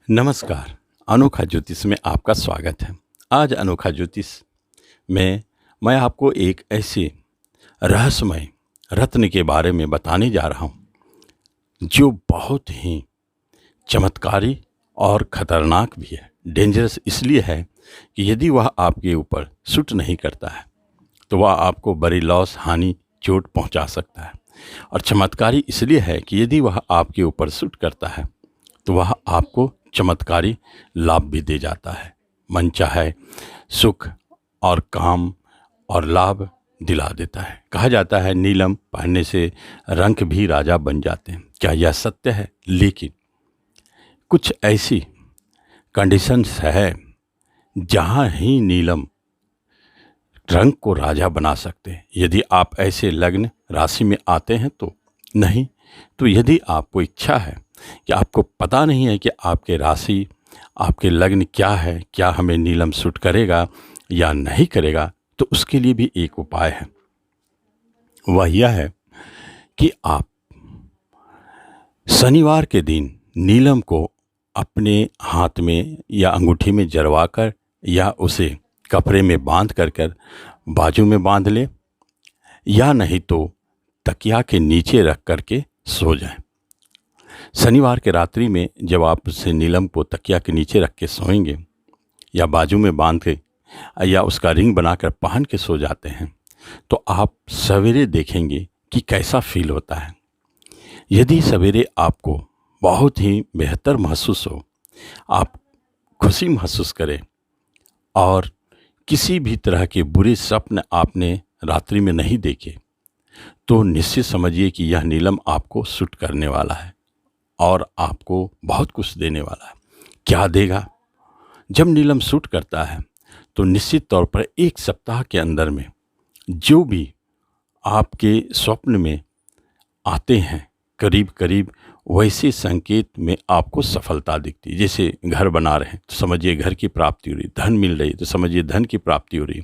नमस्कार। अनोखा ज्योतिष में आपका स्वागत है। आज अनोखा ज्योतिष में मैं आपको एक ऐसे रहस्यमय रत्न के बारे में बताने जा रहा हूँ जो बहुत ही चमत्कारी और ख़तरनाक भी है। डेंजरस इसलिए है कि यदि वह आपके ऊपर सूट नहीं करता है तो वह आपको बड़ी लॉस, हानि, चोट पहुँचा सकता है। और चमत्कारी इसलिए है कि यदि वह आपके ऊपर सूट करता है तो वह आपको चमत्कारी लाभ भी दे जाता है। मन चाहे सुख और काम और लाभ दिला देता है। कहा जाता है नीलम पहनने से रंग भी राजा बन जाते हैं। क्या यह सत्य है? लेकिन कुछ ऐसी कंडीशंस है जहाँ ही नीलम रंग को राजा बना सकते हैं। यदि आप ऐसे लग्न राशि में आते हैं तो नहीं, तो यदि आपको इच्छा है कि आपको पता नहीं है कि आपके राशि, आपके लग्न क्या है, क्या हमें नीलम सूट करेगा या नहीं करेगा, तो उसके लिए भी एक उपाय है। वह यह है कि आप शनिवार के दिन नीलम को अपने हाथ में या अंगूठी में जरवा कर या उसे कपड़े में बांध कर बाजू में बांध लें, या नहीं तो तकिया के नीचे रख कर के सो जाएं। शनिवार के रात्रि में जब आप उसे नीलम को तकिया के नीचे रख के सोएंगे या बाजू में बांध के या उसका रिंग बनाकर पहन के सो जाते हैं तो आप सवेरे देखेंगे कि कैसा फील होता है। यदि सवेरे आपको बहुत ही बेहतर महसूस हो, आप खुशी महसूस करें और किसी भी तरह के बुरे सपने आपने रात्रि में नहीं देखे, तो निश्चित समझिए कि यह नीलम आपको सूट करने वाला है और आपको बहुत कुछ देने वाला है। क्या देगा? जब नीलम सूट करता है तो निश्चित तौर पर एक सप्ताह के अंदर में जो भी आपके स्वप्न में आते हैं, करीब करीब वैसे संकेत में आपको सफलता दिखती है। जैसे घर बना रहे हैं तो समझिए घर की प्राप्ति हो रही, धन मिल रही तो समझिए धन की प्राप्ति हो रही।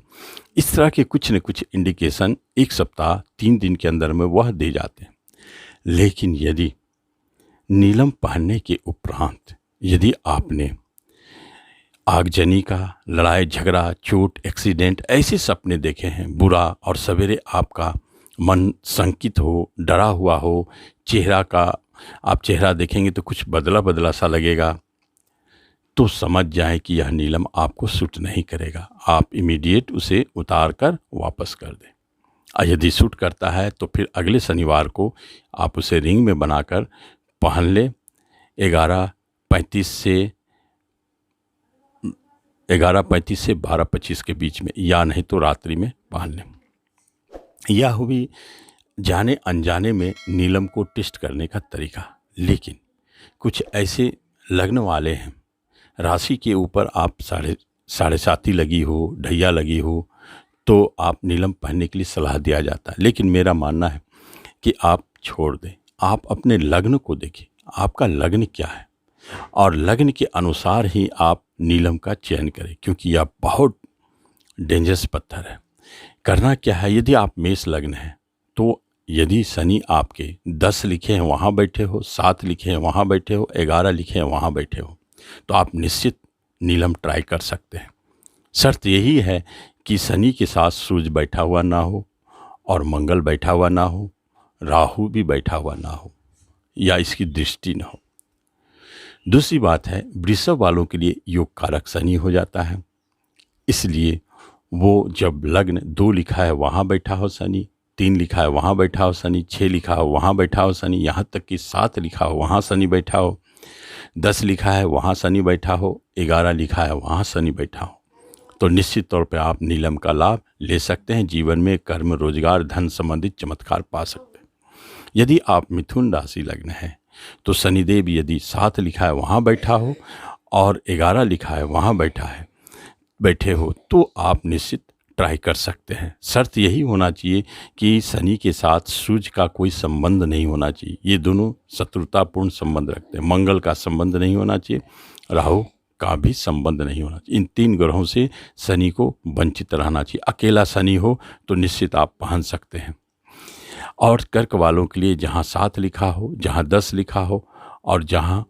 इस तरह के कुछ न कुछ इंडिकेशन एक सप्ताह 3 दिन के अंदर में वह दे जाते हैं। लेकिन यदि नीलम पहनने के उपरांत यदि आपने आगजनी का, लड़ाई झगड़ा, चोट, एक्सीडेंट ऐसे सपने देखे हैं बुरा, और सवेरे आपका मन शंकित हो, डरा हुआ हो, चेहरा का आप चेहरा देखेंगे तो कुछ बदला बदला सा लगेगा, तो समझ जाएं कि यह नीलम आपको सूट नहीं करेगा। आप इमीडिएट उसे उतार कर वापस कर दें। और यदि सूट करता है तो फिर अगले शनिवार को आप उसे रिंग में बनाकर पहन ले 11:35 से 12:25 के बीच में, या नहीं तो रात्रि में पहन लें। यह हुई जाने अनजाने में नीलम को टेस्ट करने का तरीका। लेकिन कुछ ऐसे लग्न वाले हैं, राशि के ऊपर आप साढ़े साती लगी हो, ढैया लगी हो, तो आप नीलम पहनने के लिए सलाह दिया जाता है। लेकिन मेरा मानना है कि आप छोड़ दें। आप अपने लग्न को देखिए, आपका लग्न क्या है, और लग्न के अनुसार ही आप नीलम का चयन करें, क्योंकि यह बहुत डेंजरस पत्थर है। करना क्या है, यदि आप मेष लग्न हैं तो यदि शनि आपके 10 लिखे हैं वहाँ बैठे हो, 7 लिखे हैं वहाँ बैठे हो, 11 लिखे हैं वहाँ बैठे हो, तो आप निश्चित नीलम ट्राई कर सकते हैं। शर्त यही है कि शनि के साथ सूर्य बैठा हुआ ना हो और मंगल बैठा हुआ ना हो, राहु भी बैठा हुआ ना हो, या इसकी दृष्टि ना हो। दूसरी बात है, वृषभ वालों के लिए योग कारक शनि हो जाता है, इसलिए वो जब लग्न 2 लिखा है वहाँ बैठा हो शनि, 3 लिखा है वहाँ बैठा हो शनि, 6 लिखा हो वहाँ बैठा हो शनि, यहाँ तक कि 7 लिखा हो वहाँ शनि बैठा हो, 10 लिखा है वहाँ शनि बैठा हो, 11 लिखा है वहाँ शनि बैठा हो, तो निश्चित तौर पर आप नीलम का लाभ ले सकते हैं। जीवन में कर्म, रोजगार, धन संबंधित चमत्कार पा सकते हैं। यदि आप मिथुन राशि लग्न है तो शनिदेव यदि 7 लिखा है वहाँ बैठा हो और 11 लिखा है वहाँ बैठे हो, तो आप निश्चित ट्राई कर सकते हैं। शर्त यही होना चाहिए कि शनि के साथ सूर्य का कोई संबंध नहीं होना चाहिए। ये दोनों शत्रुतापूर्ण संबंध रखते हैं। मंगल का संबंध नहीं होना चाहिए, राहु का भी संबंध नहीं होना चाहिए। इन 3 ग्रहों से शनि को वंचित रहना चाहिए। अकेला शनि हो तो निश्चित आप पहन सकते हैं। और कर्क वालों के लिए जहाँ 7 लिखा हो, जहाँ 10 लिखा हो और जहाँ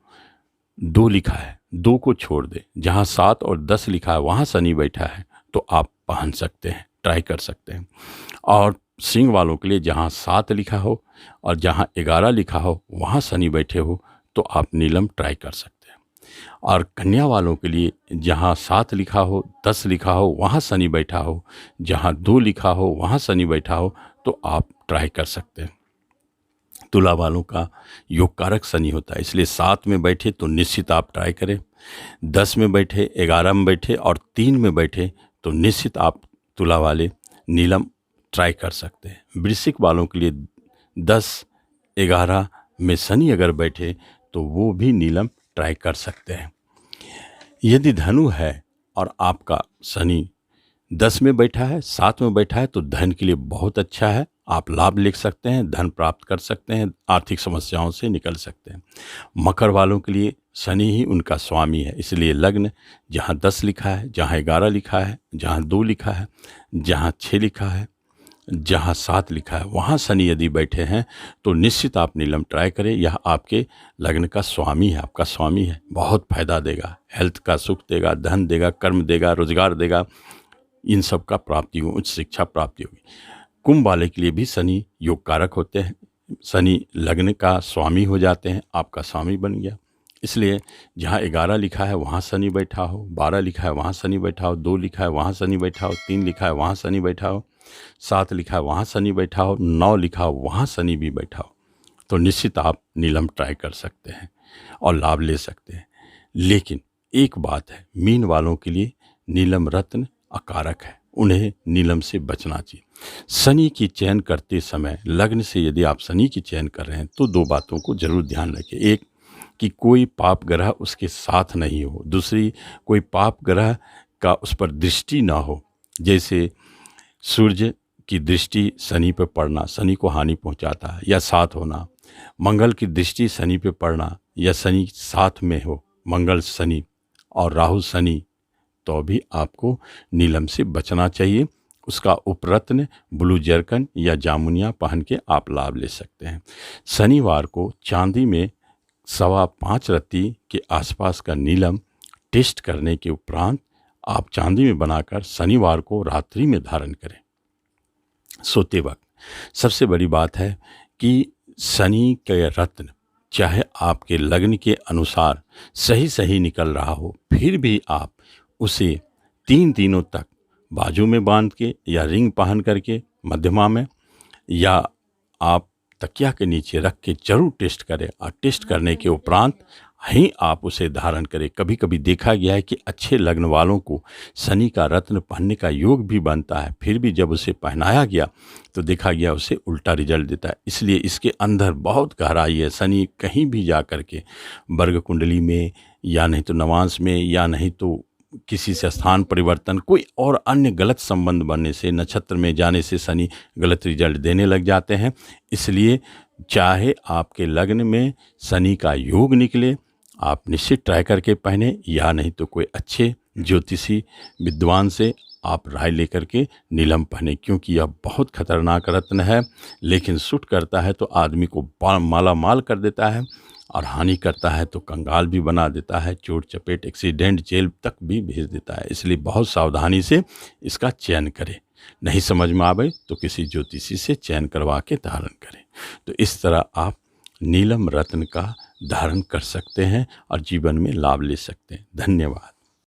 2 लिखा है, 2 को छोड़ दें, जहाँ 7 और 10 लिखा है वहाँ शनि बैठा है तो आप पहन सकते हैं, ट्राई कर सकते हैं। और सिंह वालों के लिए जहाँ 7 लिखा हो और जहाँ 11 लिखा हो वहाँ शनि बैठे हो तो आप नीलम ट्राई कर सकते हैं। और कन्या वालों के लिए जहाँ 7 लिखा हो, 10 लिखा हो वहाँ शनि बैठा हो, जहाँ 2 लिखा हो वहाँ शनि बैठा हो तो आप ट्राई कर सकते हैं। तुला वालों का योग कारक शनि होता है, इसलिए 7 में बैठे तो निश्चित आप ट्राई करें, 10 में बैठे, 11 में बैठे और 3 में बैठे तो निश्चित आप तुला वाले नीलम ट्राई कर सकते हैं। वृश्चिक वालों के लिए 10, 11 में शनि अगर बैठे तो वो भी नीलम ट्राई कर सकते हैं। यदि धनु है और आपका शनि 10 में बैठा है, 7 में बैठा है तो धन के लिए बहुत अच्छा है, आप लाभ ले सकते हैं, धन प्राप्त कर सकते हैं, आर्थिक समस्याओं से निकल सकते हैं। मकर वालों के लिए शनि ही उनका स्वामी है, इसलिए लग्न जहाँ 10 लिखा है, जहाँ 11 लिखा है, जहाँ 2 लिखा है, जहाँ 6 लिखा है, जहाँ 7 लिखा है वहाँ शनि यदि बैठे हैं तो निश्चित आप नीलम ट्राई करें। यह आपके लग्न का स्वामी है, आपका स्वामी है, बहुत फायदा देगा, हेल्थ का सुख देगा, धन देगा, कर्म देगा, रोजगार देगा, इन सब का प्राप्ति हो, उच्च शिक्षा प्राप्ति होगी। कुंभ वाले के लिए भी शनि योग कारक होते हैं, शनि लग्न का स्वामी हो जाते हैं, आपका स्वामी बन गया। इसलिए जहाँ 11 लिखा है वहाँ शनि बैठा हो, 12 लिखा है वहाँ शनि बैठा हो, 2 लिखा है वहाँ शनि बैठा हो, 3 लिखा है वहाँ शनि बैठा हो, 7 लिखा है वहाँ शनि बैठा हो, 9 लिखा हो वहाँ शनि भी बैठा हो तो निश्चित आप नीलम ट्राई कर सकते हैं और लाभ ले सकते हैं। लेकिन एक बात है, मीन वालों के लिए नीलम रत्न अकारक है, उन्हें नीलम से बचना चाहिए। शनि की चयन करते समय लग्न से यदि आप शनि की चयन कर रहे हैं तो 2 बातों को जरूर ध्यान रखें। एक कि कोई पाप ग्रह उसके साथ नहीं हो, दूसरी कोई पाप ग्रह का उस पर दृष्टि ना हो, जैसे सूर्य की दृष्टि शनि पर पड़ना शनि को हानि पहुंचाता है या साथ होना, मंगल की दृष्टि शनि पे पड़ना या शनि साथ में हो, मंगल शनि और राहु शनि, तो भी आपको नीलम से बचना चाहिए। उसका उपरत्न ब्लू जरकन या जामुनिया पहन के आप लाभ ले सकते हैं। शनिवार को चांदी में 5.25 रत्ती के आसपास का नीलम टेस्ट करने के उपरांत आप चांदी में बनाकर शनिवार को रात्रि में धारण करें सोते वक्त। सबसे बड़ी बात है कि शनि के रत्न चाहे आपके लग्न के अनुसार सही सही निकल रहा हो, फिर भी आप उसे 3 दिनों तक बाजू में बांध के या रिंग पहन करके मध्यमा में या आप तकिया के नीचे रख के जरूर टेस्ट करें और टेस्ट करने के उपरांत ही आप उसे धारण करें। कभी कभी देखा गया है कि अच्छे लग्न वालों को शनि का रत्न पहनने का योग भी बनता है, फिर भी जब उसे पहनाया गया तो देखा गया उसे उल्टा रिजल्ट देता है। इसलिए इसके अंदर बहुत गहराई है। शनि कहीं भी जा कर के वर्ग कुंडली में या नहीं तो नवांश में या नहीं तो किसी से स्थान परिवर्तन, कोई और अन्य गलत संबंध बनने से, नक्षत्र में जाने से शनि गलत रिजल्ट देने लग जाते हैं। इसलिए चाहे आपके लग्न में शनि का योग निकले, आप निश्चित ट्राई करके पहने या नहीं तो कोई अच्छे ज्योतिषी विद्वान से आप राय लेकर के नीलम पहने, क्योंकि यह बहुत खतरनाक रत्न है। लेकिन सूट करता है तो आदमी को माला माल कर देता है और हानि करता है तो कंगाल भी बना देता है, चोट चपेट एक्सीडेंट जेल तक भी भेज देता है। इसलिए बहुत सावधानी से इसका चयन करें। नहीं समझ में आवे तो किसी ज्योतिषी से चयन करवा के धारण करें। तो इस तरह आप नीलम रत्न का धारण कर सकते हैं और जीवन में लाभ ले सकते हैं। धन्यवाद।